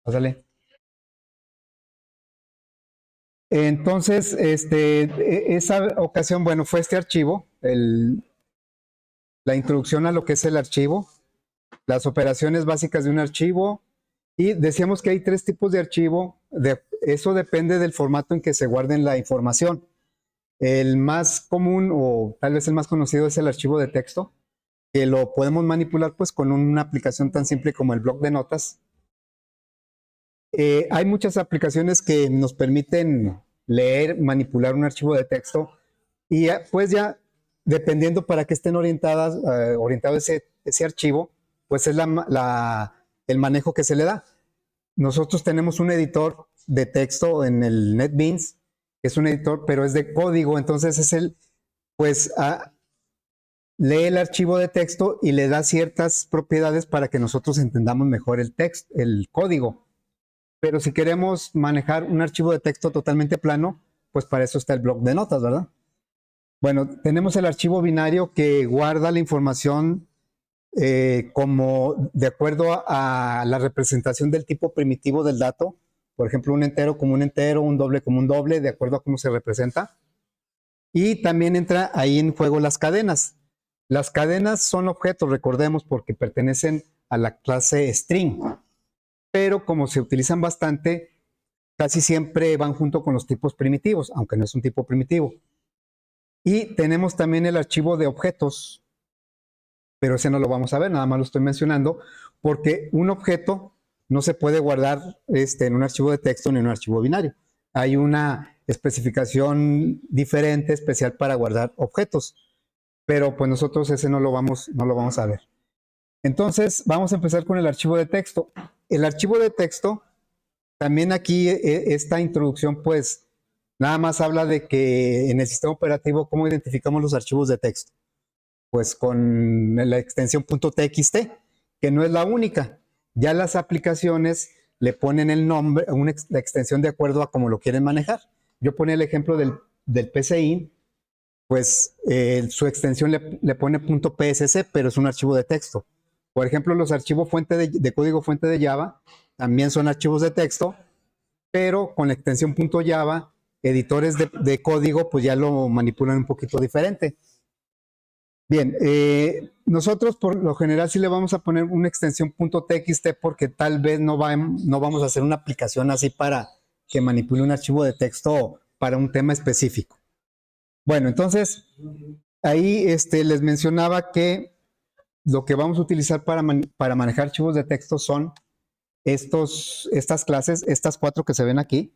Pásale. Entonces, esa ocasión, bueno, fue este archivo, la introducción a lo que es el archivo, las operaciones básicas de un archivo, y decíamos que hay tres tipos de archivo. Eso depende del formato en que se guarden la información. El más común o tal vez el más conocido es el archivo de texto, que lo podemos manipular pues con una aplicación tan simple como el bloc de notas. Hay muchas aplicaciones que nos permiten leer, manipular un archivo de texto y pues ya dependiendo para qué estén orientado ese archivo, pues es el manejo que se le da. Nosotros tenemos un editor de texto en el NetBeans, que es un editor, pero es de código, entonces pues lee el archivo de texto y le da ciertas propiedades para que nosotros entendamos mejor el código. Pero si queremos manejar un archivo de texto totalmente plano, pues para eso está el bloc de notas, ¿verdad? Bueno, tenemos el archivo binario que guarda la información como de acuerdo a la representación del tipo primitivo del dato. Por ejemplo, un entero como un entero, un doble como un doble, de acuerdo a cómo se representa. Y también entra ahí en juego las cadenas. Las cadenas son objetos, recordemos, porque pertenecen a la clase string, pero como se utilizan bastante, casi siempre van junto con los tipos primitivos, aunque no es un tipo primitivo. Y tenemos también el archivo de objetos, pero ese no lo vamos a ver, nada más lo estoy mencionando, porque un objeto no se puede guardar en un archivo de texto ni en un archivo binario. Hay una especificación diferente, especial para guardar objetos, pero pues nosotros ese no lo vamos a ver. Entonces, vamos a empezar con el archivo de texto. El archivo de texto, también aquí esta introducción, pues nada más habla de que en el sistema operativo, ¿cómo identificamos los archivos de texto? Pues con la extensión .txt, que no es la única. Ya las aplicaciones le ponen el nombre, la extensión de acuerdo a cómo lo quieren manejar. Yo ponía el ejemplo del PCI, pues su extensión le pone .psc, pero es un archivo de texto. Por ejemplo, los archivos de código fuente de Java también son archivos de texto, pero con la extensión .java, editores de código pues ya lo manipulan un poquito diferente. Bien, nosotros por lo general sí le vamos a poner una extensión .txt porque tal vez no vamos a hacer una aplicación así para que manipule un archivo de texto para un tema específico. Bueno, entonces ahí les mencionaba que lo que vamos a utilizar para manejar archivos de texto son estas clases, estas cuatro que se ven aquí,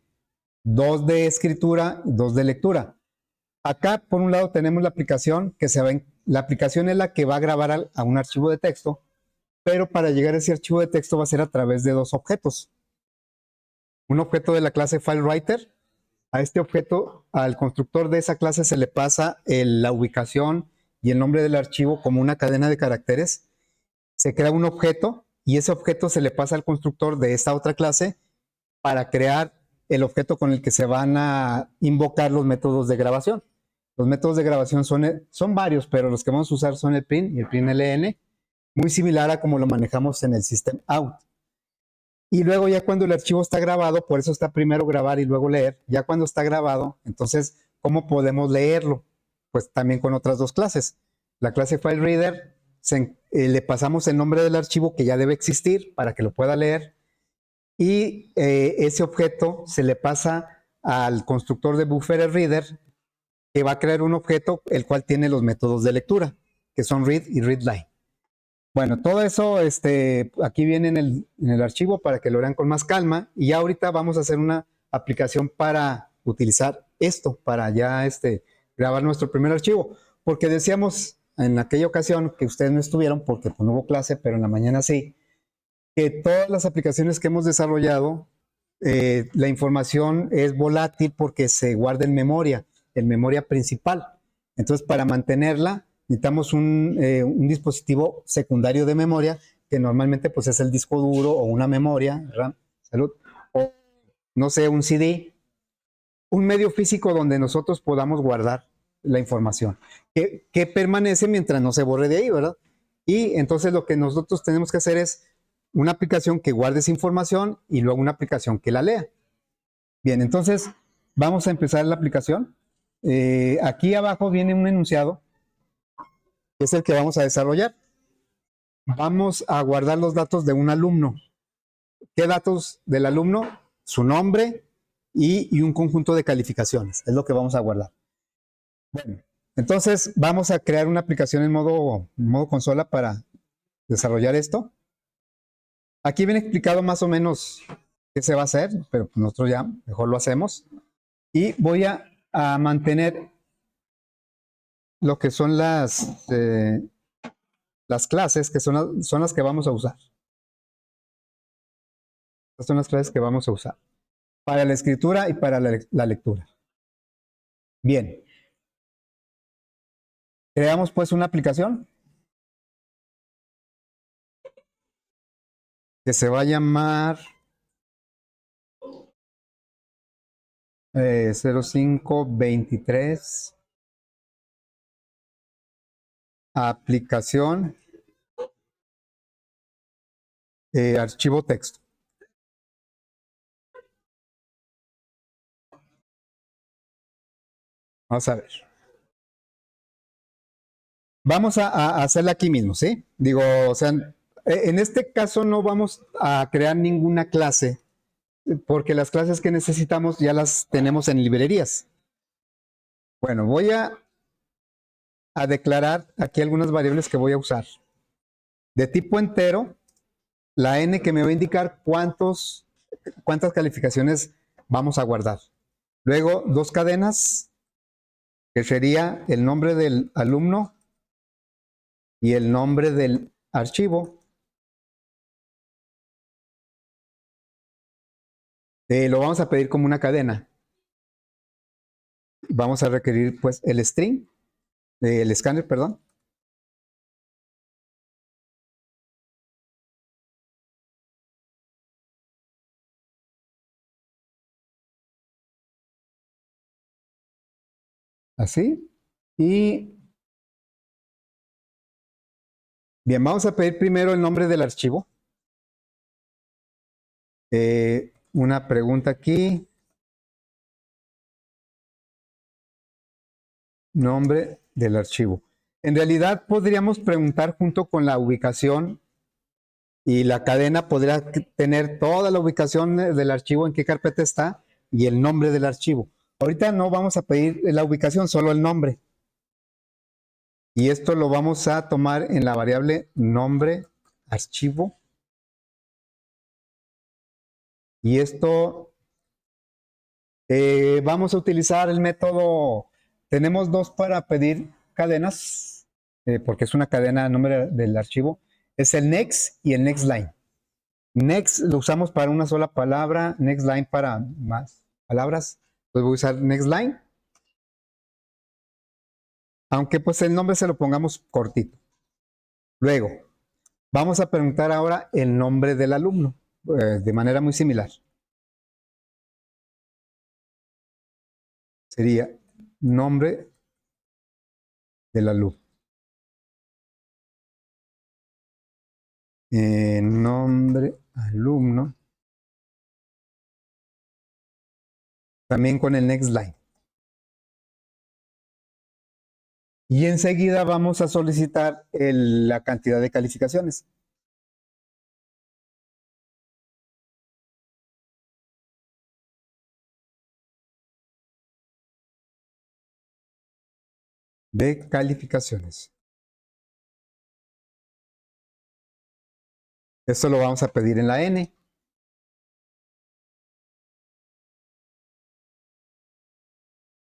dos de escritura y dos de lectura. Acá, por un lado, tenemos la aplicación la aplicación es la que va a grabar a un archivo de texto, pero para llegar a ese archivo de texto va a ser a través de dos objetos. Un objeto de la clase FileWriter. A este objeto, al constructor de esa clase se le pasa la ubicación y el nombre del archivo como una cadena de caracteres. Se crea un objeto y ese objeto se le pasa al constructor de esta otra clase para crear el objeto con el que se van a invocar los métodos de grabación. Los métodos de grabación son varios, pero los que vamos a usar son el print y el println, muy similar a como lo manejamos en el system out. Y luego ya cuando el archivo está grabado, por eso está primero grabar y luego leer, ya cuando está grabado, entonces, ¿cómo podemos leerlo? Pues también con otras dos clases. La clase FileReader, le pasamos el nombre del archivo que ya debe existir para que lo pueda leer, y ese objeto se le pasa al constructor de BufferedReader, que va a crear un objeto el cual tiene los métodos de lectura, que son read y readline. Bueno, todo eso aquí viene en el archivo para que lo vean con más calma, y ya ahorita vamos a hacer una aplicación para utilizar esto, para ya grabar nuestro primer archivo, porque decíamos en aquella ocasión que ustedes no estuvieron porque pues, no hubo clase, pero en la mañana sí, que todas las aplicaciones que hemos desarrollado, la información es volátil porque se guarda en memoria principal. Entonces, para mantenerla, necesitamos un dispositivo secundario de memoria, que normalmente pues, es el disco duro o una memoria, RAM, salud, o no sé, un CD, un medio físico donde nosotros podamos guardar la información, que permanece mientras no se borre de ahí, ¿verdad? Y entonces lo que nosotros tenemos que hacer es una aplicación que guarde esa información y luego una aplicación que la lea. Bien, entonces vamos a empezar la aplicación. Aquí abajo viene un enunciado, que es el que vamos a desarrollar. Vamos a guardar los datos de un alumno. ¿Qué datos del alumno? Su nombre y un conjunto de calificaciones. Es lo que vamos a guardar. Bueno, entonces vamos a crear una aplicación en modo consola para desarrollar esto. Aquí viene explicado más o menos qué se va a hacer, pero nosotros ya mejor lo hacemos. Y voy a mantener lo que son las clases, que son las que vamos a usar. Estas son las clases que vamos a usar para la escritura y para la lectura. Bien. Creamos pues una aplicación que se va a llamar 0523 aplicación archivo texto. Vamos a ver. Vamos a hacerla aquí mismo, ¿sí? Digo, o sea, en este caso no vamos a crear ninguna clase porque las clases que necesitamos ya las tenemos en librerías. Bueno, voy a declarar aquí algunas variables que voy a usar. De tipo entero, la n que me va a indicar cuántas calificaciones vamos a guardar. Luego, dos cadenas, que sería el nombre del alumno y el nombre del archivo. Lo vamos a pedir como una cadena. Vamos a requerir pues el string, el escáner, perdón. Así. Y bien, vamos a pedir primero el nombre del archivo. Una pregunta aquí. Nombre del archivo. En realidad podríamos preguntar junto con la ubicación y la cadena podría tener toda la ubicación del archivo, en qué carpeta está y el nombre del archivo. Ahorita no vamos a pedir la ubicación, solo el nombre. Y esto lo vamos a tomar en la variable nombre archivo. Y esto vamos a utilizar el método, tenemos dos para pedir cadenas, porque es una cadena nombre del archivo, es el next y el next line. Next lo usamos para una sola palabra, next line para más palabras. Pues voy a usar next line, aunque pues el nombre se lo pongamos cortito. Luego, vamos a preguntar ahora el nombre del alumno, de manera muy similar. Sería nombre del alumno. Nombre alumno. También con el next line. Y enseguida vamos a solicitar la cantidad de calificaciones. De calificaciones. Esto lo vamos a pedir en la N.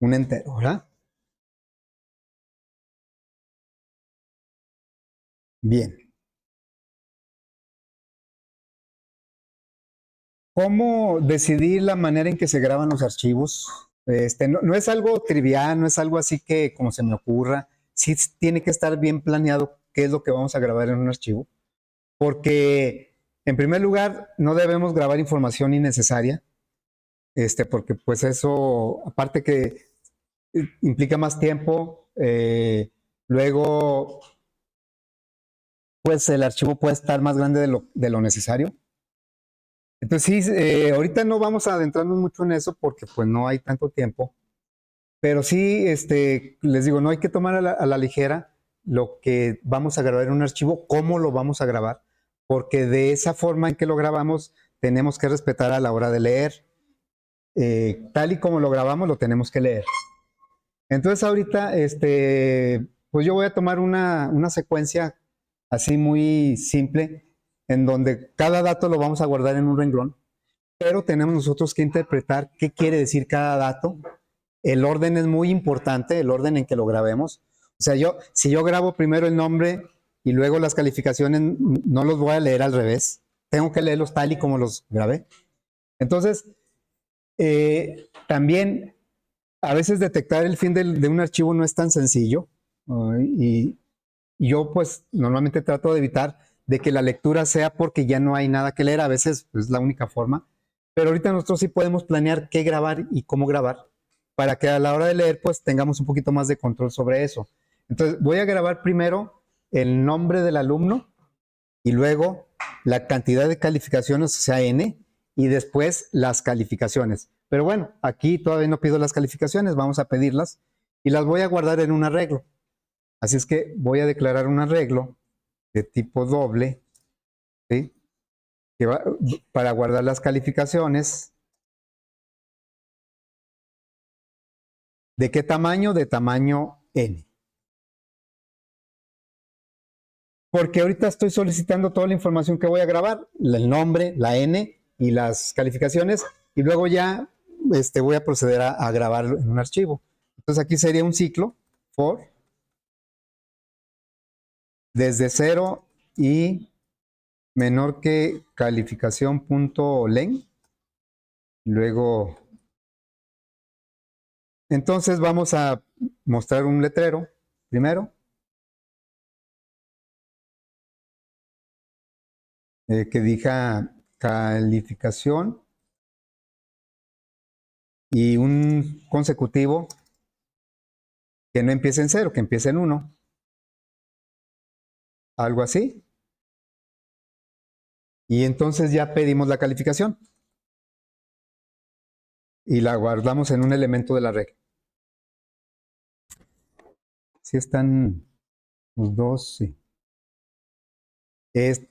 Un entero, ¿verdad? Bien. ¿Cómo decidir la manera en que se graban los archivos? No es algo trivial, no es algo así que como se me ocurra. Sí tiene que estar bien planeado qué es lo que vamos a grabar en un archivo. Porque, en primer lugar, no debemos grabar información innecesaria. Porque pues eso, aparte que implica más tiempo, luego pues el archivo puede estar más grande de lo necesario. Entonces sí, ahorita no vamos a adentrarnos mucho en eso porque pues no hay tanto tiempo, pero sí, les digo, no hay que tomar a la ligera lo que vamos a grabar en un archivo, cómo lo vamos a grabar, porque de esa forma en que lo grabamos tenemos que respetar a la hora de leer. Tal y como lo grabamos, lo tenemos que leer. Entonces ahorita, pues yo voy a tomar una secuencia así muy simple, en donde cada dato lo vamos a guardar en un renglón, pero tenemos nosotros que interpretar qué quiere decir cada dato. El orden es muy importante, el orden en que lo grabemos. O sea, si yo grabo primero el nombre y luego las calificaciones, no los voy a leer al revés. Tengo que leerlos tal y como los grabé. Entonces, también a veces detectar el fin de un archivo no es tan sencillo. Y yo pues normalmente trato de evitar de que la lectura sea porque ya no hay nada que leer. A veces es la única forma. Pero ahorita nosotros sí podemos planear qué grabar y cómo grabar para que a la hora de leer pues tengamos un poquito más de control sobre eso. Entonces voy a grabar primero el nombre del alumno y luego la cantidad de calificaciones, o sea, N, y después las calificaciones. Pero bueno, aquí todavía no pido las calificaciones, vamos a pedirlas y las voy a guardar en un arreglo. Así es que voy a declarar un arreglo de tipo doble, ¿sí? Para guardar las calificaciones. ¿De qué tamaño? De tamaño N. Porque ahorita estoy solicitando toda la información que voy a grabar, el nombre, la N y las calificaciones, y luego ya voy a proceder a grabarlo en un archivo. Entonces aquí sería un ciclo for desde 0 y menor que calificación.len. Luego, entonces vamos a mostrar un letrero primero, que diga calificación y un consecutivo que no empiece en 0, que empiece en 1. Algo así. Y entonces ya pedimos la calificación y la guardamos en un elemento de la regla. Si están los dos, sí.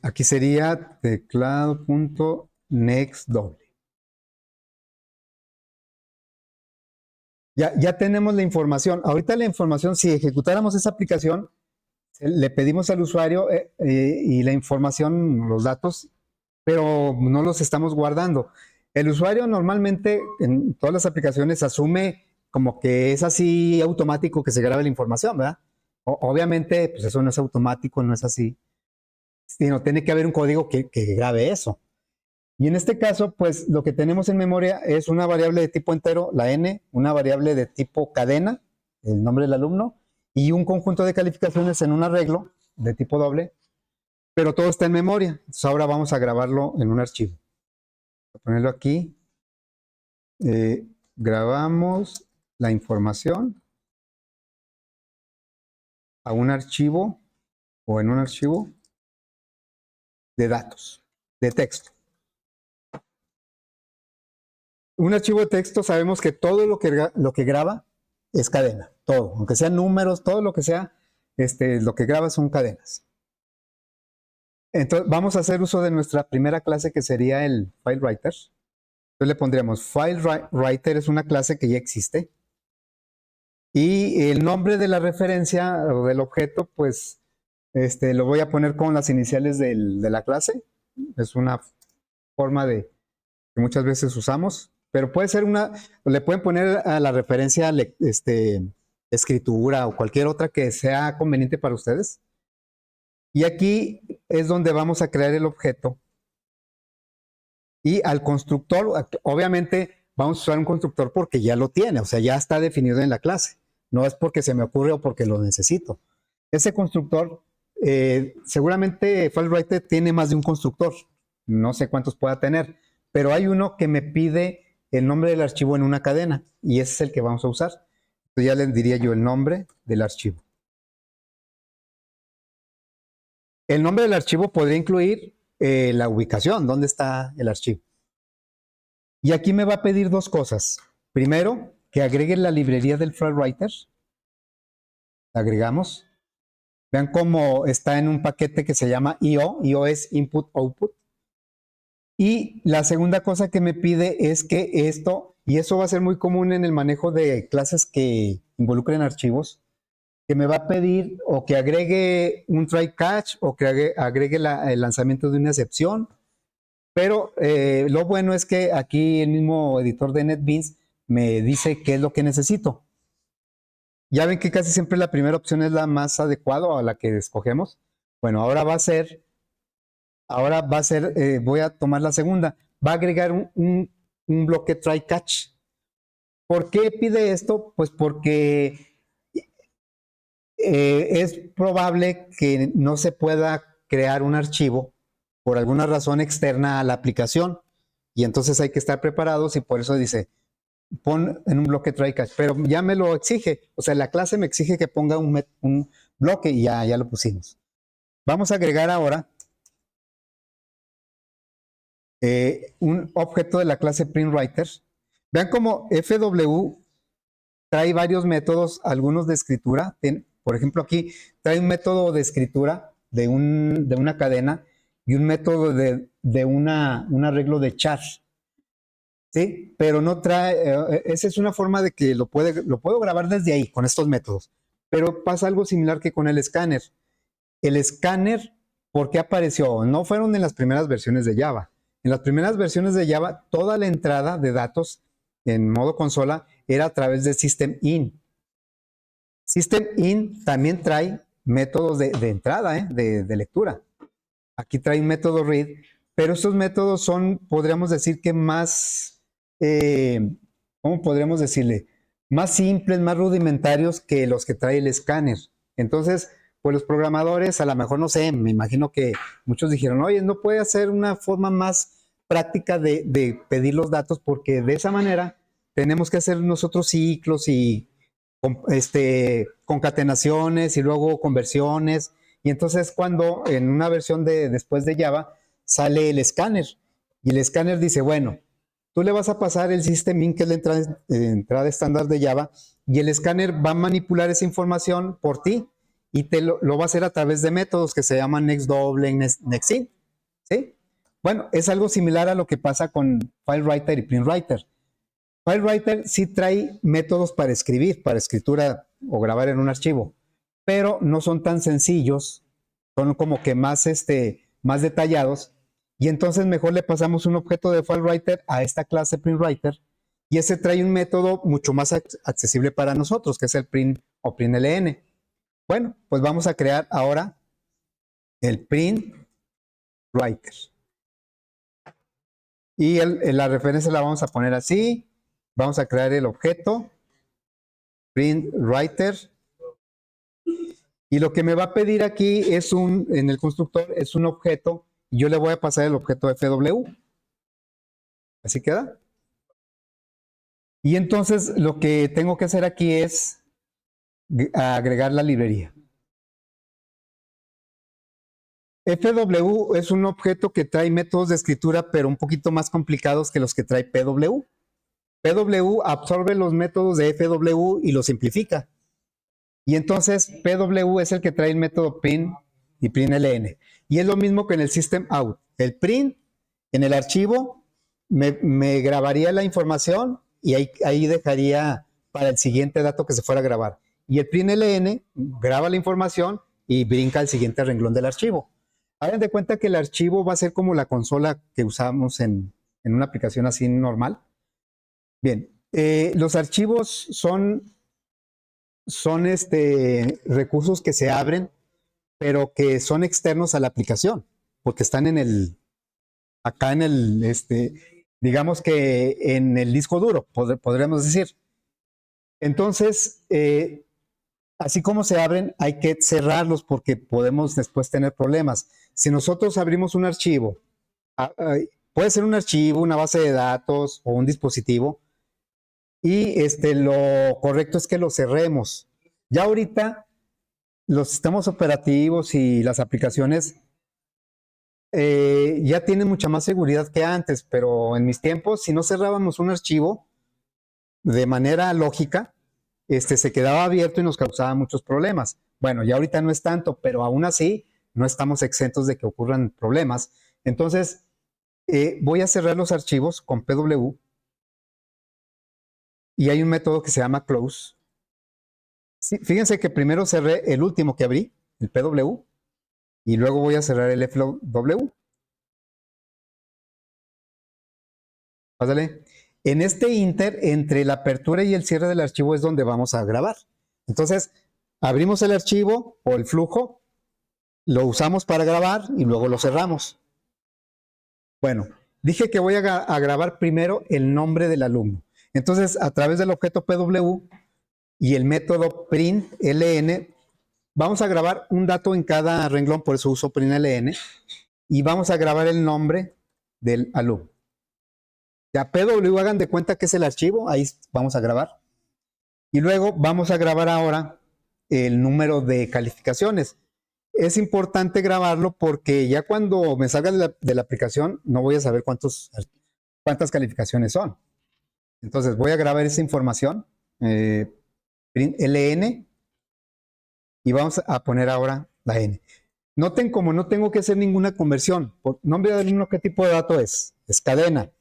Aquí sería teclado.next doble. Ya tenemos la información. Ahorita la información, si ejecutáramos esa aplicación, le pedimos al usuario y la información, los datos, pero no los estamos guardando. El usuario normalmente en todas las aplicaciones asume como que es así automático que se grabe la información, ¿verdad? Obviamente, pues eso no es automático, no es así, sino tiene que haber un código que grabe eso. Y en este caso, pues lo que tenemos en memoria es una variable de tipo entero, la n, una variable de tipo cadena, el nombre del alumno, y un conjunto de calificaciones en un arreglo de tipo doble, pero todo está en memoria. Entonces ahora vamos a grabarlo en un archivo. Voy a ponerlo aquí. Grabamos la información a un archivo o en un archivo de datos, de texto. Un archivo de texto sabemos que todo lo que graba es cadena, todo, aunque sean números, todo lo que sea, lo que graba son cadenas. Entonces vamos a hacer uso de nuestra primera clase que sería el FileWriter. Entonces le pondríamos FileWriter, es una clase que ya existe. Y el nombre de la referencia o del objeto, pues lo voy a poner con las iniciales de la clase. Es una forma que muchas veces usamos, pero puede ser le pueden poner a la referencia escritura o cualquier otra que sea conveniente para ustedes. Y aquí es donde vamos a crear el objeto. Y al constructor, obviamente vamos a usar un constructor porque ya lo tiene, o sea, ya está definido en la clase. No es porque se me ocurre o porque lo necesito. Ese constructor, seguramente FileWriter tiene más de un constructor. No sé cuántos pueda tener, pero hay uno que me pide el nombre del archivo en una cadena y ese es el que vamos a usar. Entonces ya le diría yo el nombre del archivo. El nombre del archivo podría incluir la ubicación, dónde está el archivo. Y aquí me va a pedir dos cosas. Primero, que agregue la librería del FileWriter. La agregamos. Vean cómo está en un paquete que se llama IO. IO es Input Output. Y la segunda cosa que me pide es que esto, y eso va a ser muy común en el manejo de clases que involucren archivos, que me va a pedir o que agregue un try catch o que agregue el lanzamiento de una excepción. Pero lo bueno es que aquí el mismo editor de NetBeans me dice qué es lo que necesito. Ya ven que casi siempre la primera opción es la más adecuada a la que escogemos. Bueno, voy a tomar la segunda. Va a agregar un bloque try catch. ¿Por qué pide esto? Pues porque es probable que no se pueda crear un archivo por alguna razón externa a la aplicación. Y entonces hay que estar preparados y por eso dice, pon en un bloque try catch, pero ya me lo exige, o sea, la clase me exige que ponga un bloque y ya lo pusimos. Vamos a agregar ahora un objeto de la clase PrintWriter. Vean cómo FW trae varios métodos, algunos de escritura. Por ejemplo, aquí trae un método de escritura de una cadena y un método de un arreglo de char. ¿Sí? Pero no trae, esa es una forma de que lo puedo grabar desde ahí, con estos métodos. Pero pasa algo similar que con el escáner. El escáner, ¿por qué apareció? No fueron en las primeras versiones de Java. En las primeras versiones de Java, toda la entrada de datos en modo consola era a través de System-in. System-in también trae métodos de entrada, de lectura. Aquí trae un método read, pero estos métodos son, podríamos decir que más, ¿cómo podríamos decirle? Más simples, más rudimentarios que los que trae el escáner. Entonces, pues los programadores, a lo mejor no sé, me imagino que muchos dijeron, oye, no puede hacer una forma más práctica de pedir los datos porque de esa manera tenemos que hacer nosotros ciclos y concatenaciones y luego conversiones. Y entonces cuando en una versión después de Java sale el escáner y el escáner dice, bueno, tú le vas a pasar el system-in, que es la entrada estándar de Java, y el escáner va a manipular esa información por ti y lo va a hacer a través de métodos que se llaman nextDouble, nextInt. ¿Sí? Bueno, es algo similar a lo que pasa con FileWriter y PrintWriter. FileWriter sí trae métodos para escribir, para escritura o grabar en un archivo, pero no son tan sencillos, son como que más detallados, y entonces mejor le pasamos un objeto de FileWriter a esta clase PrintWriter, y ese trae un método mucho más accesible para nosotros, que es el print o println. Bueno, pues vamos a crear ahora el PrintWriter. Y la referencia la vamos a poner así. Vamos a crear el objeto PrintWriter. Y lo que me va a pedir aquí es en el constructor, es un objeto. Y yo le voy a pasar el objeto FW. Así queda. Y entonces lo que tengo que hacer aquí es agregar la librería. FW es un objeto que trae métodos de escritura, pero un poquito más complicados que los que trae PW. PW absorbe los métodos de FW y los simplifica. Y entonces PW es el que trae el método print y println. Y es lo mismo que en el system out. El print en el archivo me grabaría la información y ahí dejaría para el siguiente dato que se fuera a grabar. Y el println graba la información y brinca al siguiente renglón del archivo. Hagan de cuenta que el archivo va a ser como la consola que usamos en una aplicación así normal. Bien, los archivos son recursos que se abren, pero que son externos a la aplicación, porque están acá en digamos que en el disco duro, podríamos decir. Entonces, así como se abren, hay que cerrarlos porque podemos después tener problemas. Si nosotros abrimos un archivo, puede ser un archivo, una base de datos o un dispositivo, y lo correcto es que lo cerremos. Ya ahorita los sistemas operativos y las aplicaciones ya tienen mucha más seguridad que antes, pero en mis tiempos, si no cerrábamos un archivo de manera lógica, se quedaba abierto y nos causaba muchos problemas. Bueno, ya ahorita no es tanto, pero aún así no estamos exentos de que ocurran problemas. Entonces, voy a cerrar los archivos con PW y hay un método que se llama close. Sí, fíjense que primero cerré el último que abrí, el PW, y luego voy a cerrar el FW. Pásale. En este inter, entre la apertura y el cierre del archivo es donde vamos a grabar. Entonces, abrimos el archivo o el flujo, lo usamos para grabar y luego lo cerramos. Bueno, dije que voy a grabar primero el nombre del alumno. Entonces, a través del objeto PW y el método println, vamos a grabar un dato en cada renglón, por eso uso println, y vamos a grabar el nombre del alumno. Ya PW, hagan de cuenta que es el archivo, ahí vamos a grabar. Y luego vamos a grabar ahora el número de calificaciones. Es importante grabarlo porque ya cuando me salga de la aplicación no voy a saber cuántas calificaciones son. Entonces voy a grabar esa información, ln, y vamos a poner ahora la n. Noten como no tengo que hacer ninguna conversión. Por nombre de alumno, ¿qué tipo de dato es? Es cadena.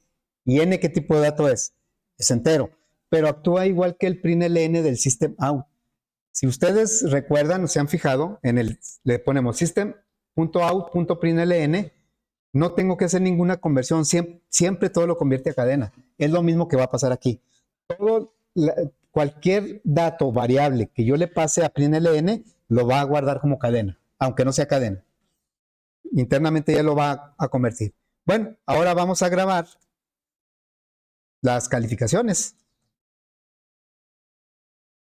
¿Y n qué tipo de dato es? Es entero. Pero actúa igual que el println del system out. Si ustedes recuerdan o se han fijado, le ponemos system.out.println, no tengo que hacer ninguna conversión, siempre todo lo convierte a cadena. Es lo mismo que va a pasar aquí. Cualquier dato variable que yo le pase a println lo va a guardar como cadena, aunque no sea cadena. Internamente ya lo va a convertir. Bueno, ahora vamos a grabar las calificaciones.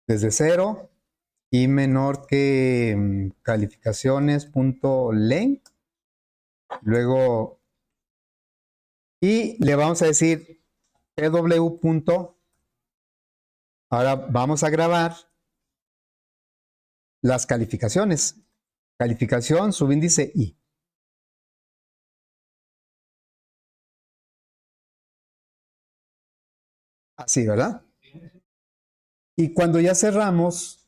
Desde 0 y menor que calificaciones.length. Luego, y le vamos a decir pw. Ahora vamos a grabar las calificaciones. Calificación, subíndice I. Así, ¿verdad? Y cuando ya cerramos,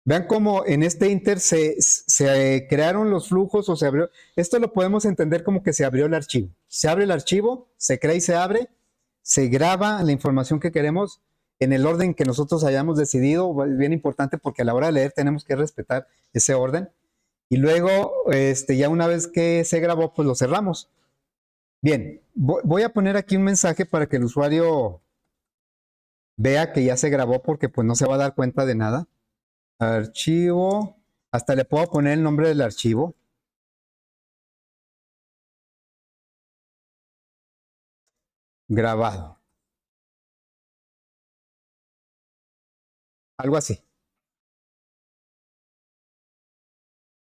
vean cómo en este inter se crearon los flujos o se abrió. Esto lo podemos entender como que se abrió el archivo. Se abre el archivo, se crea y se abre, se graba la información que queremos en el orden que nosotros hayamos decidido. Es bien importante porque a la hora de leer tenemos que respetar ese orden. Y luego, ya una vez que se grabó, pues lo cerramos. Bien, voy a poner aquí un mensaje para que el usuario vea que ya se grabó porque pues no se va a dar cuenta de nada. Archivo, hasta le puedo poner el nombre del archivo. Grabado. Algo así.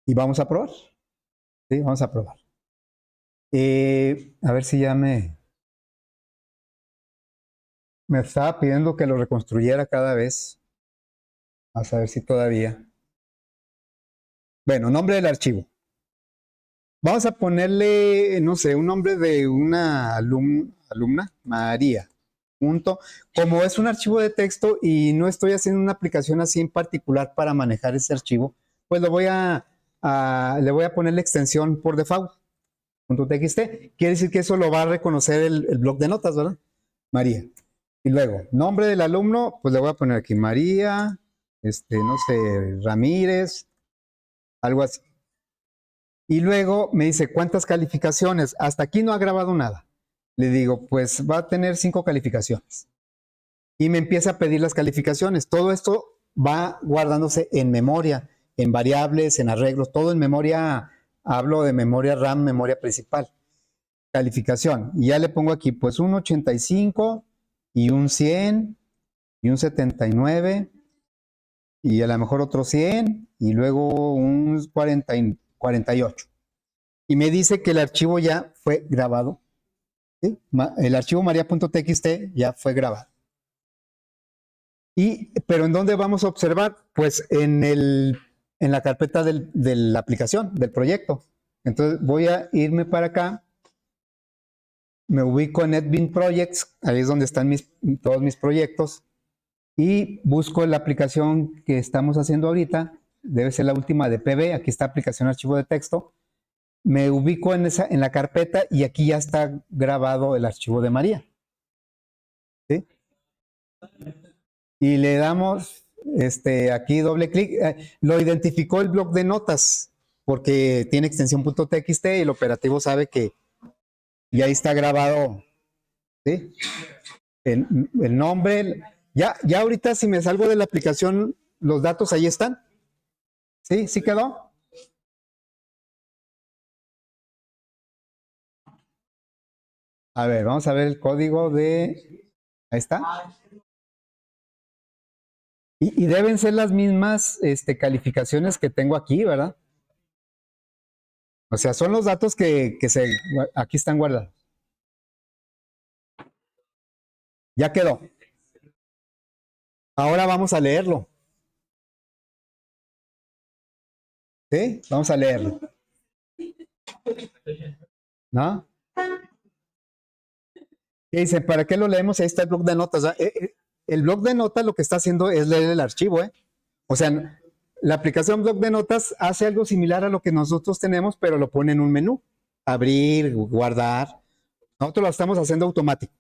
Y vamos a probar. Sí, vamos a probar. A ver si ya me estaba pidiendo que lo reconstruyera cada vez. A saber si todavía. Bueno, nombre del archivo. Vamos a ponerle, no sé, un nombre de una alumna, María. Punto. Como es un archivo de texto y no estoy haciendo una aplicación así en particular para manejar ese archivo, pues le voy a poner la extensión por default. .txt. Quiere decir que eso lo va a reconocer el bloc de notas, ¿verdad? María. Y luego, nombre del alumno, pues le voy a poner aquí María, no sé, Ramírez, algo así. Y luego me dice, ¿cuántas calificaciones? Hasta aquí no ha grabado nada. Le digo, pues va a tener 5 calificaciones. Y me empieza a pedir las calificaciones. Todo esto va guardándose en memoria, en variables, en arreglos, todo en memoria. Hablo de memoria RAM, memoria principal. Calificación. Y ya le pongo aquí, pues un 85 y un 100 y un 79 y a lo mejor otro 100 y luego un 48. Y me dice que el archivo ya fue grabado. ¿Sí? El archivo maria.txt ya fue grabado. Pero ¿en dónde vamos a observar? Pues en el en la carpeta de la aplicación, del proyecto. Entonces voy a irme para acá, me ubico en NetBeans Projects, ahí es donde están todos mis proyectos, y busco la aplicación que estamos haciendo ahorita, debe ser la última de PB, aquí está aplicación archivo de texto, me ubico en la carpeta y aquí ya está grabado el archivo de María. ¿Sí? Y le damos aquí doble clic, lo identificó el bloc de notas, porque tiene extensión .txt y el operativo sabe que ya ahí está grabado, ¿sí? El nombre, ya ahorita si me salgo de la aplicación, los datos ahí están. ¿Sí? ¿Sí quedó? A ver, vamos a ver el código de... Ahí está. Y deben ser las mismas calificaciones que tengo aquí, ¿verdad? O sea, son los datos que aquí están guardados. Ya quedó. Ahora vamos a leerlo. ¿Sí? Vamos a leerlo. ¿No? ¿Qué dice? ¿Para qué lo leemos? Ahí está el bloc de notas. El bloc de notas lo que está haciendo es leer el archivo, ¿eh? O sea, la aplicación bloc de notas hace algo similar a lo que nosotros tenemos, pero lo pone en un menú. Abrir, guardar. Nosotros lo estamos haciendo automático.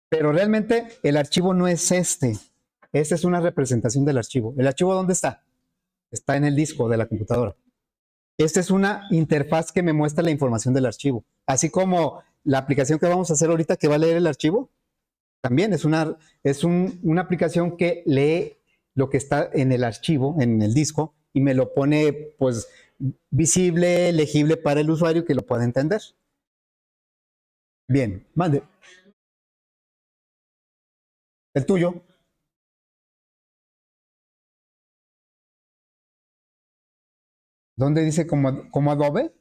Pero realmente el archivo no es este. Esta es una representación del archivo. ¿El archivo dónde está? Está en el disco de la computadora. Esta es una interfaz que me muestra la información del archivo. Así como la aplicación que vamos a hacer ahorita que va a leer el archivo, también es una aplicación que lee lo que está en el archivo, en el disco, y me lo pone pues visible, legible para el usuario que lo pueda entender. Bien, mande. El tuyo. ¿Dónde dice como Adobe?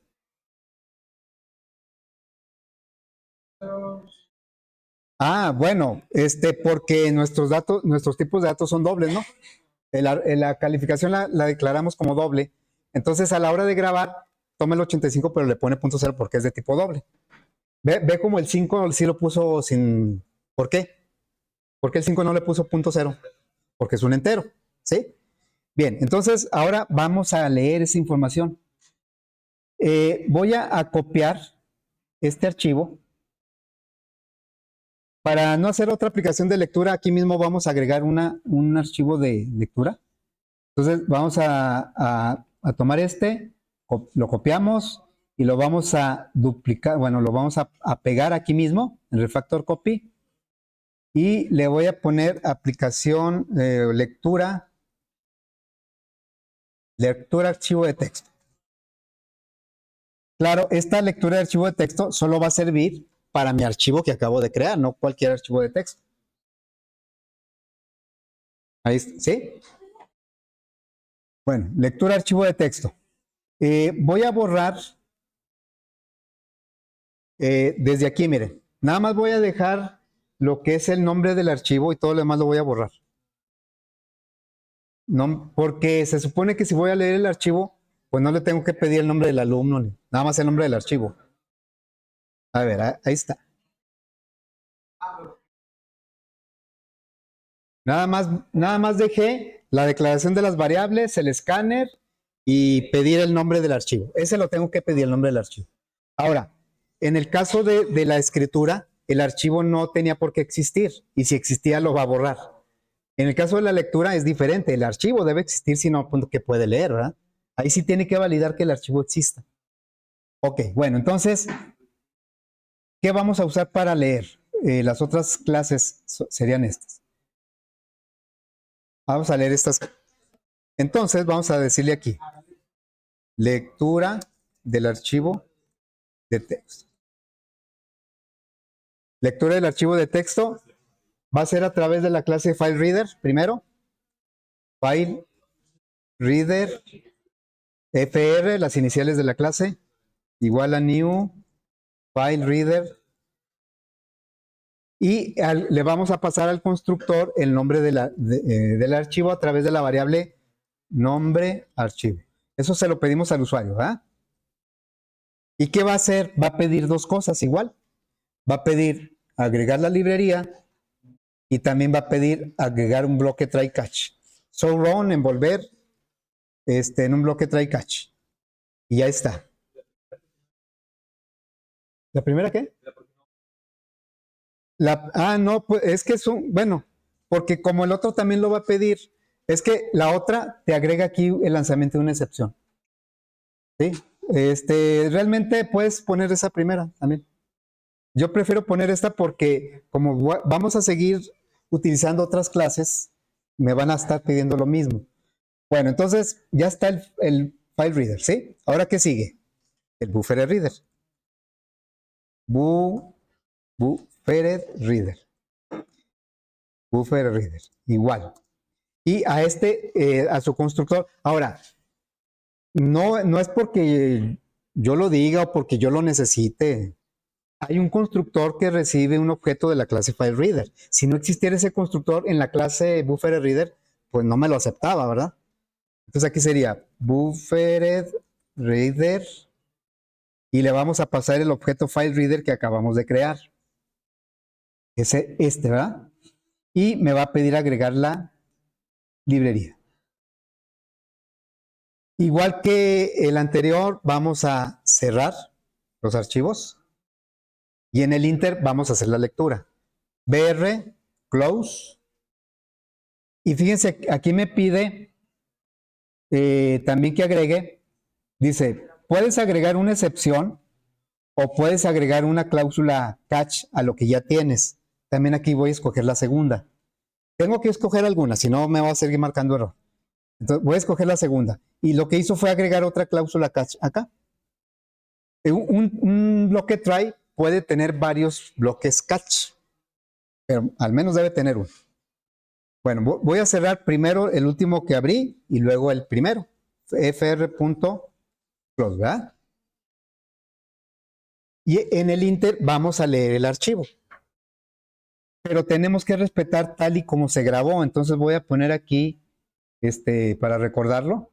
Ah, bueno, porque nuestros datos, nuestros tipos de datos son dobles, ¿no? La calificación la declaramos como doble. Entonces, a la hora de grabar, toma el 85, pero le pone punto cero porque es de tipo doble. Ve como el 5 sí lo puso sin... ¿Por qué? ¿Por qué el 5 no le puso punto cero? Porque es un entero, ¿sí? Bien, entonces ahora vamos a leer esa información. Voy a copiar este archivo. Para no hacer otra aplicación de lectura, aquí mismo vamos a agregar un archivo de lectura. Entonces vamos a tomar lo copiamos y lo vamos a duplicar, bueno, lo vamos a pegar aquí mismo en Refactor Copy y le voy a poner aplicación lectura archivo de texto. Claro, esta lectura de archivo de texto solo va a servir para mi archivo que acabo de crear, no cualquier archivo de texto. Ahí, ¿sí? Bueno, lectura archivo de texto. Voy a borrar desde aquí, miren. Nada más voy a dejar lo que es el nombre del archivo y todo lo demás lo voy a borrar. No, porque se supone que si voy a leer el archivo, pues no le tengo que pedir el nombre del alumno, nada más el nombre del archivo. A ver, ahí está. Nada más dejé la declaración de las variables, el escáner y pedir el nombre del archivo. Ese lo tengo que pedir el nombre del archivo. Ahora, en el caso de la escritura, el archivo no tenía por qué existir y si existía lo va a borrar. En el caso de la lectura es diferente. El archivo debe existir, sino que puede leer, ¿verdad? Ahí sí tiene que validar que el archivo exista. Ok, bueno, entonces, ¿qué vamos a usar para leer? Las otras clases serían estas. Vamos a leer estas. Entonces, vamos a decirle aquí, lectura del archivo de texto. Lectura del archivo de texto va a ser a través de la clase FileReader, primero. FileReader, FR, las iniciales de la clase, igual a new FileReader. Y le vamos a pasar al constructor el nombre del archivo a través de la variable nombre archivo. Eso se lo pedimos al usuario, ¿verdad? ¿Y qué va a hacer? Va a pedir dos cosas igual. Va a pedir agregar la librería y también va a pedir agregar un bloque try catch. So run, envolver en un bloque try catch. Y ya está. ¿La primera qué? No, pues es que bueno, porque como el otro también lo va a pedir, es que la otra te agrega aquí el lanzamiento de una excepción. ¿Sí? Realmente puedes poner esa primera también. Yo prefiero poner esta porque como vamos a seguir utilizando otras clases, me van a estar pidiendo lo mismo. Bueno, entonces ya está el file reader, ¿sí? Ahora, ¿qué sigue? El buffer reader. Buffer reader. Buffer reader. Igual. Y a su constructor. Ahora, no es porque yo lo diga o porque yo lo necesite. Hay un constructor que recibe un objeto de la clase FileReader. Si no existiera ese constructor en la clase BufferedReader, pues no me lo aceptaba, ¿verdad? Entonces aquí sería BufferedReader y le vamos a pasar el objeto FileReader que acabamos de crear. ¿Verdad? Y me va a pedir agregar la librería. Igual que el anterior, vamos a cerrar los archivos. Y en el inter vamos a hacer la lectura. br close. Y fíjense, aquí me pide también que agregue, dice, puedes agregar una excepción o puedes agregar una cláusula catch a lo que ya tienes. También aquí voy a escoger la segunda. Tengo que escoger alguna, si no me va a seguir marcando error. Entonces voy a escoger la segunda. Y lo que hizo fue agregar otra cláusula catch acá. Un bloque try puede tener varios bloques catch, pero al menos debe tener uno. Bueno, voy a cerrar primero el último que abrí y luego el primero, fr.close, ¿verdad? Y en el inter vamos a leer el archivo. Pero tenemos que respetar tal y como se grabó, entonces voy a poner aquí, para recordarlo.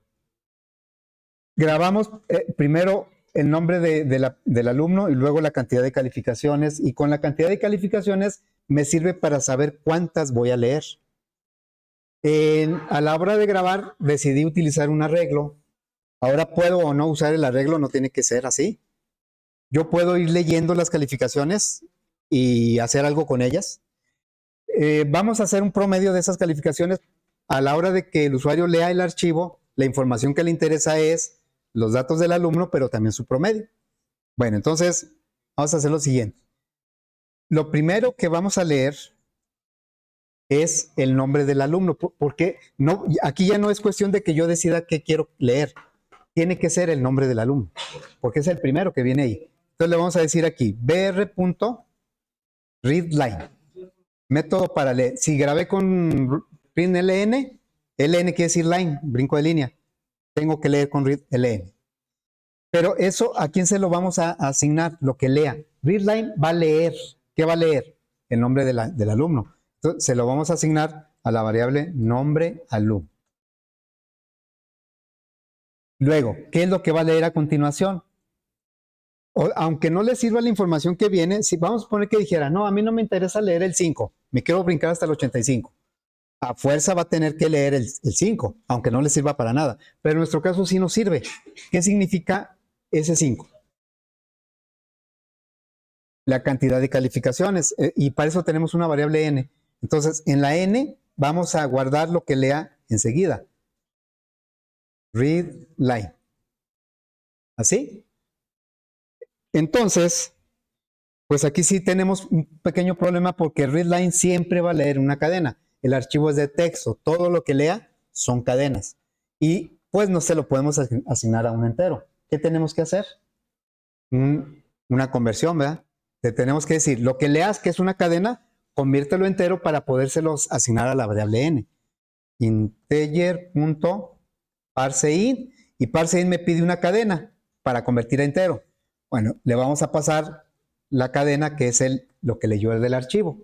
Grabamos primero el nombre del alumno y luego la cantidad de calificaciones, y con la cantidad de calificaciones me sirve para saber cuántas voy a leer. A la hora de grabar decidí utilizar un arreglo. Ahora puedo o no usar el arreglo, no tiene que ser así. Yo puedo ir leyendo las calificaciones y hacer algo con ellas. Vamos a hacer un promedio de esas calificaciones. A la hora de que el usuario lea el archivo, la información que le interesa es los datos del alumno, pero también su promedio. Bueno, entonces vamos a hacer lo siguiente. Lo primero que vamos a leer es el nombre del alumno, porque aquí ya no es cuestión de que yo decida qué quiero leer. Tiene que ser el nombre del alumno, porque es el primero que viene ahí. Entonces le vamos a decir aquí, br.readLine. Método para leer. Si grabé con println, ln quiere decir line, brinco de línea. Tengo que leer con readLN. Pero eso, ¿a quién se lo vamos a asignar? Lo que lea. ReadLine va a leer. ¿Qué va a leer? El nombre del alumno. Entonces, se lo vamos a asignar a la variable nombre alumno. Luego, ¿qué es lo que va a leer a continuación? Aunque no le sirva la información que viene, si vamos a poner que dijera, no, a mí no me interesa leer el 5, me quiero brincar hasta el 85. A fuerza va a tener que leer el 5, aunque no le sirva para nada. Pero en nuestro caso sí nos sirve. ¿Qué significa ese 5? La cantidad de calificaciones. Y para eso tenemos una variable n. Entonces, en la n vamos a guardar lo que lea enseguida. Read line. ¿Así? Entonces, pues aquí sí tenemos un pequeño problema porque readLine siempre va a leer una cadena. El archivo es de texto. Todo lo que lea son cadenas. Y pues no se lo podemos asignar a un entero. ¿Qué tenemos que hacer? Una conversión, ¿verdad? Le tenemos que decir, lo que leas que es una cadena, conviértelo entero para podérselos asignar a la variable n. Integer.parseInt, y parseInt me pide una cadena para convertir a entero. Bueno, le vamos a pasar la cadena que es lo que leyó del archivo.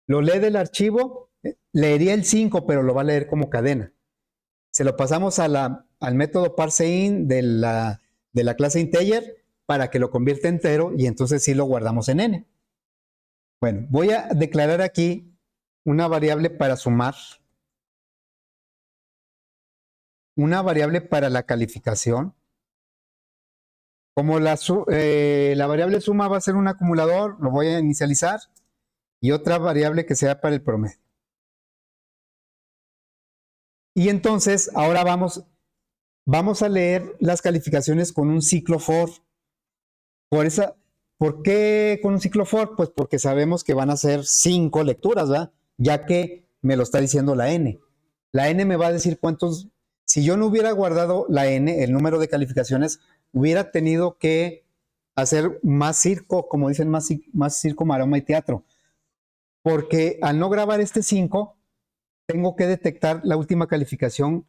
Lo lee del archivo, leería el 5, pero lo va a leer como cadena. se lo pasamos al método parseInt de la clase integer para que lo convierta entero y entonces sí lo guardamos en n. Bueno, voy a declarar aquí una variable para sumar, una variable para la calificación. Como la variable suma va a ser un acumulador, lo voy a inicializar, y otra variable que sea para el promedio. Y entonces, ahora vamos a leer las calificaciones con un ciclo for. ¿Por qué con un ciclo for? Pues porque sabemos que van a ser 5 lecturas, ¿verdad? Ya que me lo está diciendo la n. La n me va a decir cuántos. Si yo no hubiera guardado la n, el número de calificaciones, hubiera tenido que hacer más circo, como dicen, más circo, maroma y teatro. Porque al no grabar este 5, tengo que detectar la última calificación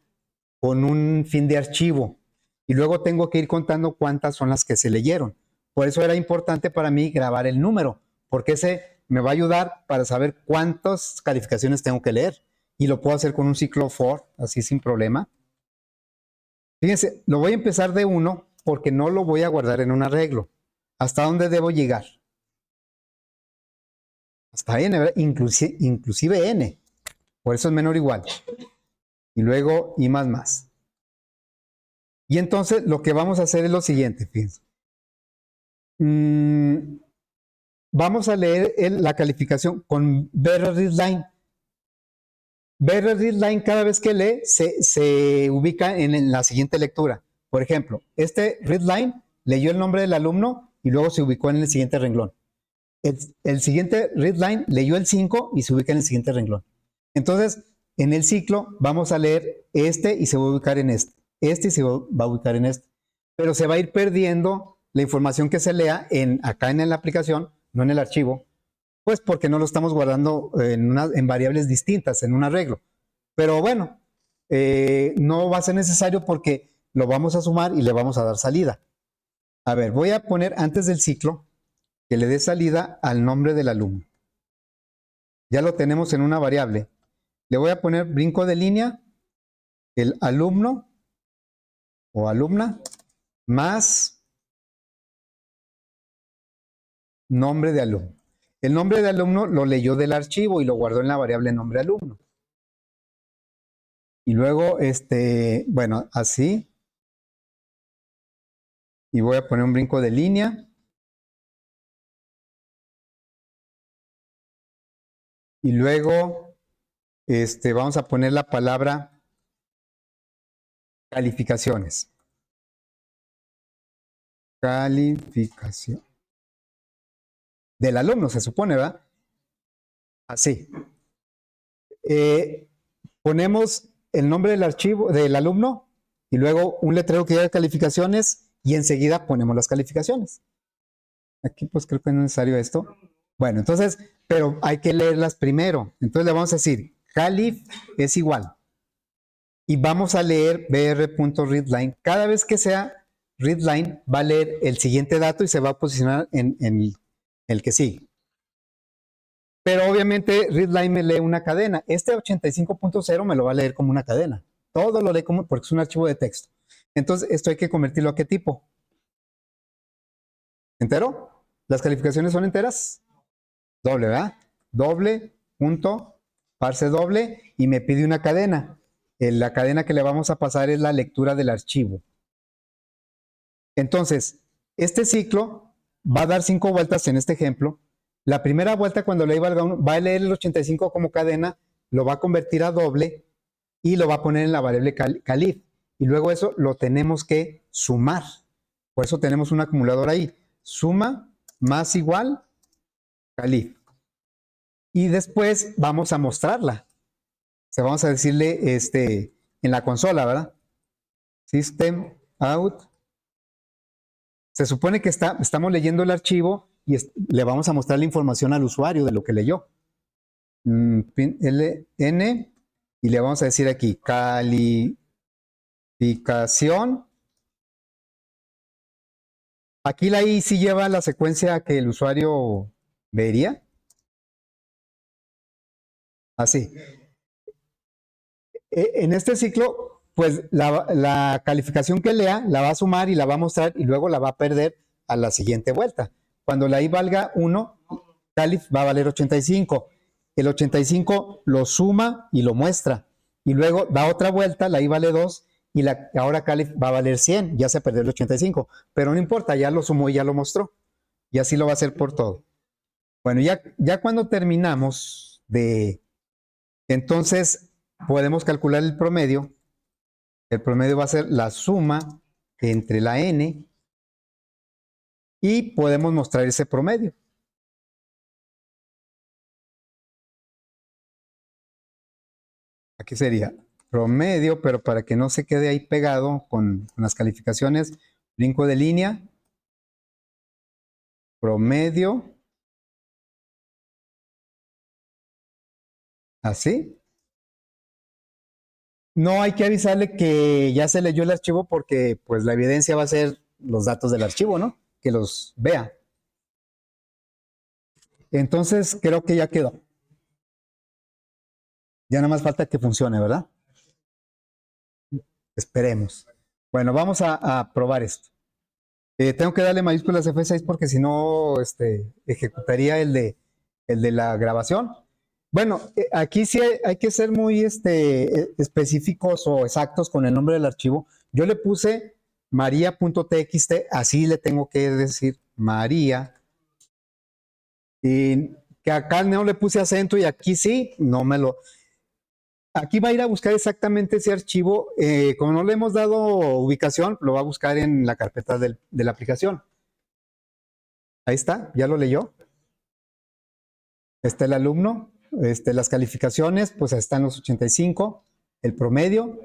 con un fin de archivo. Y luego tengo que ir contando cuántas son las que se leyeron. Por eso era importante para mí grabar el número, porque ese me va a ayudar para saber cuántas calificaciones tengo que leer. Y lo puedo hacer con un ciclo for, así sin problema. Fíjense, lo voy a empezar de 1 porque no lo voy a guardar en un arreglo. ¿Hasta dónde debo llegar? Hasta n, ¿verdad? Inclusive n. Por eso es menor o igual. Y luego y más. Y entonces lo que vamos a hacer es lo siguiente, fíjense. Vamos a leer la calificación con BR-readLine. BR-readLine cada vez que lee se ubica en la siguiente lectura. Por ejemplo, este readLine leyó el nombre del alumno y luego se ubicó en el siguiente renglón. El siguiente readLine leyó el 5 y se ubica en el siguiente renglón. Entonces, en el ciclo vamos a leer este y se va a ubicar en este. Este y se va a ubicar en este. Pero se va a ir perdiendo la información que se lea acá en la aplicación, no en el archivo, pues porque no lo estamos guardando en variables distintas, en un arreglo. Pero bueno, no va a ser necesario porque lo vamos a sumar y le vamos a dar salida. A ver, voy a poner antes del ciclo que le dé salida al nombre del alumno. Ya lo tenemos en una variable. Le voy a poner brinco de línea, el alumno o alumna, más nombre de alumno. El nombre de alumno lo leyó del archivo y lo guardó en la variable nombre alumno. Y luego, bueno, así. Y voy a poner un brinco de línea. Y luego, vamos a poner la palabra calificaciones. Calificación. Del alumno, se supone, ¿verdad? Así. Ponemos el nombre del archivo del alumno y luego un letrero que diga calificaciones y enseguida ponemos las calificaciones. Aquí pues creo que no es necesario esto. Bueno, entonces, pero hay que leerlas primero. Entonces le vamos a decir calif es igual. Y vamos a leer br.readline. Cada vez que sea readline va a leer el siguiente dato y se va a posicionar en el que sigue. Pero obviamente readline me lee una cadena. Este 85.0 me lo va a leer como una cadena. Todo lo lee como porque es un archivo de texto. Entonces, esto hay que convertirlo a qué tipo. ¿Entero? ¿Las calificaciones son enteras? Doble, ¿verdad? Doble, punto, parse doble, y me pide una cadena. La cadena que le vamos a pasar es la lectura del archivo. Entonces, este ciclo va a dar 5 vueltas en este ejemplo. La primera vuelta, cuando le va a leer el 85 como cadena, lo va a convertir a doble y lo va a poner en la variable calif. Y luego eso lo tenemos que sumar. Por eso tenemos un acumulador ahí. Suma más igual calif. Y después vamos a mostrarla. O sea, vamos a decirle en la consola, ¿verdad? System out. Se supone que estamos leyendo el archivo y le vamos a mostrar la información al usuario de lo que leyó. LN y le vamos a decir aquí calificación. Aquí la I sí lleva la secuencia que el usuario vería. Así. En este ciclo pues la calificación que lea la va a sumar y la va a mostrar y luego la va a perder a la siguiente vuelta. Cuando la i valga 1, calif va a valer 85. El 85 lo suma y lo muestra. Y luego da otra vuelta, la i vale 2 y ahora calif va a valer 100. Ya se perdió el 85. Pero no importa, ya lo sumó y ya lo mostró. Y así lo va a hacer por todo. Bueno, ya cuando terminamos entonces podemos calcular el promedio. El promedio va a ser la suma entre la n y podemos mostrar ese promedio. Aquí sería promedio, pero para que no se quede ahí pegado con las calificaciones, brinco de línea, promedio, así. No hay que avisarle que ya se leyó el archivo porque pues la evidencia va a ser los datos del archivo, ¿no? Que los vea. Entonces creo que ya quedó. Ya nada más falta que funcione, ¿verdad? Esperemos. Bueno, vamos a probar esto. Tengo que darle mayúsculas F6 porque si no, ejecutaría el de la grabación. Bueno, aquí sí hay que ser muy específicos o exactos con el nombre del archivo. Yo le puse maria.txt, así le tengo que decir María. Y que acá no le puse acento y aquí sí, no me lo... Aquí va a ir a buscar exactamente ese archivo. Como no le hemos dado ubicación, lo va a buscar en la carpeta de la aplicación. Ahí está, ya lo leyó. Está el alumno, las calificaciones, pues están los 85, el promedio.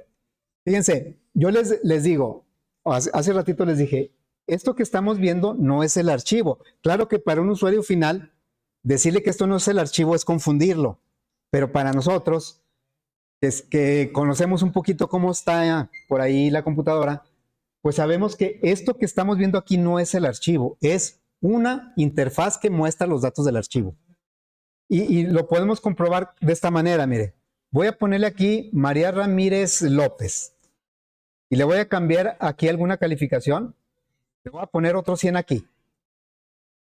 Fíjense, yo les digo, hace ratito les dije, esto que estamos viendo no es el archivo. Claro que para un usuario final, decirle que esto no es el archivo es confundirlo, pero para nosotros, es que conocemos un poquito cómo está por ahí la computadora, pues sabemos que esto que estamos viendo aquí no es el archivo, es una interfaz que muestra los datos del archivo. Y lo podemos comprobar de esta manera, mire. Voy a ponerle aquí María Ramírez López. Y le voy a cambiar aquí alguna calificación. Le voy a poner otro 100 aquí.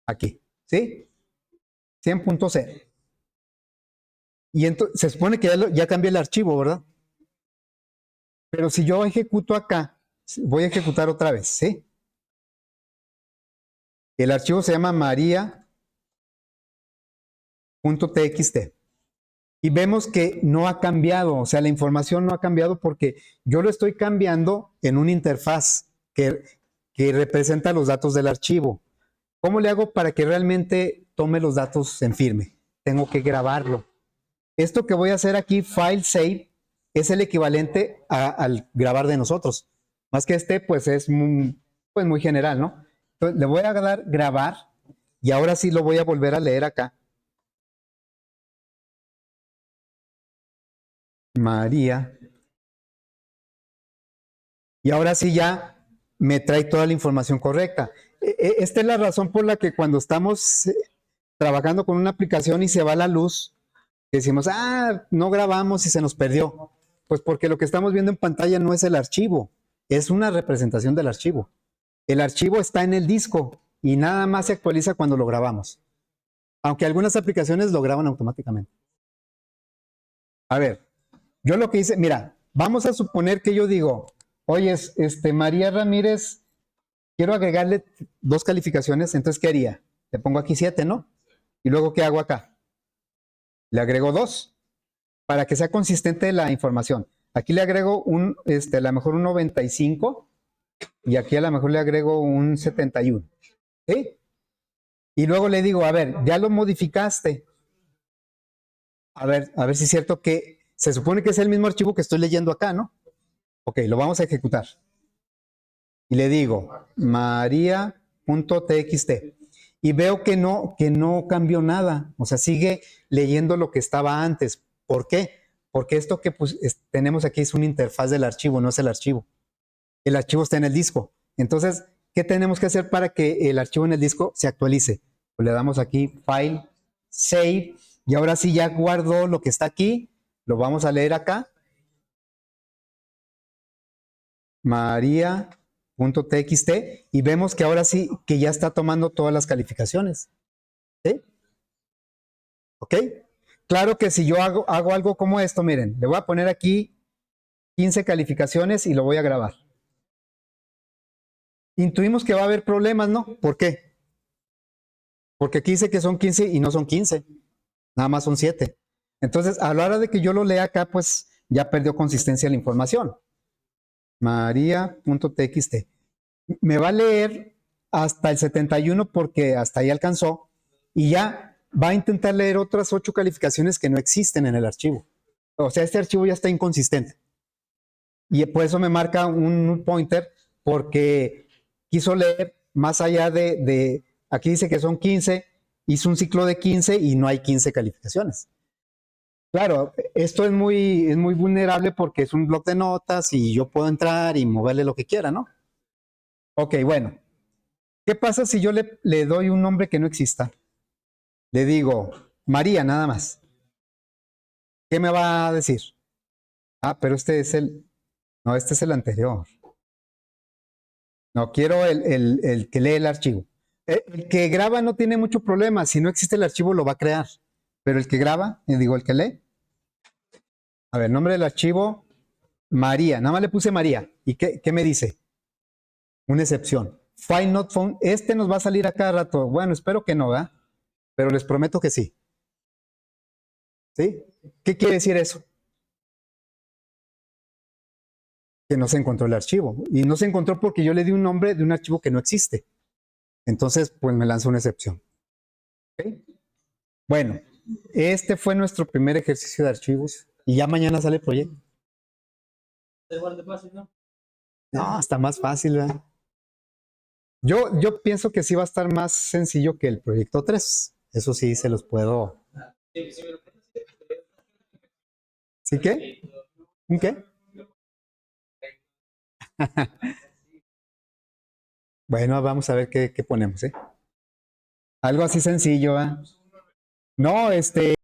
Aquí, ¿sí? 100.0. Y entonces se supone que ya cambié el archivo, ¿verdad? Pero si yo ejecuto acá, voy a ejecutar otra vez, ¿sí? El archivo se llama maria.txt. Y vemos que no ha cambiado, o sea, la información no ha cambiado porque yo lo estoy cambiando en una interfaz que representa los datos del archivo. ¿Cómo le hago para que realmente tome los datos en firme? Tengo que grabarlo. Esto que voy a hacer aquí, file save, es el equivalente al grabar de nosotros. Más que pues es muy general, ¿no? Entonces, le voy a dar grabar y ahora sí lo voy a volver a leer acá. María. Y ahora sí ya me trae toda la información correcta. Esta es la razón por la que cuando estamos trabajando con una aplicación y se va la luz, decimos, no grabamos y se nos perdió. Pues porque lo que estamos viendo en pantalla no es el archivo, es una representación del archivo. El archivo está en el disco y nada más se actualiza cuando lo grabamos. Aunque algunas aplicaciones lo graban automáticamente. A ver, yo lo que hice, mira, vamos a suponer que yo digo, oye, María Ramírez, quiero agregarle 2 calificaciones, entonces, ¿qué haría? Le pongo aquí 7, ¿no? Y luego, ¿qué hago acá? Le agrego 2 para que sea consistente la información. Aquí le agrego a lo mejor un 95 y aquí a lo mejor le agrego un 71. ¿Sí? Y luego le digo, a ver, ya lo modificaste. A ver si es cierto que se supone que es el mismo archivo que estoy leyendo acá, ¿no? Ok, lo vamos a ejecutar. Y le digo, maria.txt. Y veo que no cambió nada. O sea, sigue leyendo lo que estaba antes. ¿Por qué? Porque esto que tenemos aquí es una interfaz del archivo, no es el archivo. El archivo está en el disco. Entonces, ¿qué tenemos que hacer para que el archivo en el disco se actualice? Pues le damos aquí File, Save, y ahora sí ya guardo lo que está aquí. Lo vamos a leer acá. maria.txt y vemos que ahora sí que ya está tomando todas las calificaciones. ¿Sí? ¿Ok? Claro que si yo hago algo como esto, miren, le voy a poner aquí 15 calificaciones y lo voy a grabar. Intuimos que va a haber problemas, ¿no? ¿Por qué? Porque aquí dice que son 15 y no son 15, nada más son 7. Entonces, a la hora de que yo lo lea acá, pues ya perdió consistencia la información. Maria.txt. Me va a leer hasta el 71 porque hasta ahí alcanzó y ya va a intentar leer otras 8 calificaciones que no existen en el archivo. O sea, este archivo ya está inconsistente. Y por eso me marca un pointer porque quiso leer más allá aquí dice que son 15, hizo un ciclo de 15 y no hay 15 calificaciones. Claro, esto es muy vulnerable porque es un bloc de notas y yo puedo entrar y moverle lo que quiera, ¿no? Ok, bueno. ¿Qué pasa si yo le doy un nombre que no exista? Le digo María nada más. ¿Qué me va a decir? Ah, pero no, este es el anterior. No, quiero el que lee el archivo. El que graba no tiene mucho problema. Si no existe el archivo, lo va a crear. Pero el que graba, digo, el que lee. A ver, nombre del archivo, María. Nada más le puse María. ¿Y qué me dice? Una excepción. File not found. Este nos va a salir a cada rato. Bueno, espero que no, ¿verdad? Pero les prometo que sí. ¿Sí? ¿Qué quiere decir eso? Que no se encontró el archivo. Y no se encontró porque yo le di un nombre de un archivo que no existe. Entonces, pues me lanza una excepción. ¿Okay? Bueno, este fue nuestro primer ejercicio de archivos. Y ya mañana sale el proyecto. No, está más fácil, ¿verdad? Yo pienso que sí va a estar más sencillo que el proyecto 3. Eso sí, se los puedo. ¿Sí qué? ¿Un qué? Bueno, vamos a ver qué ponemos, ¿eh? Algo así sencillo, ¿eh? No,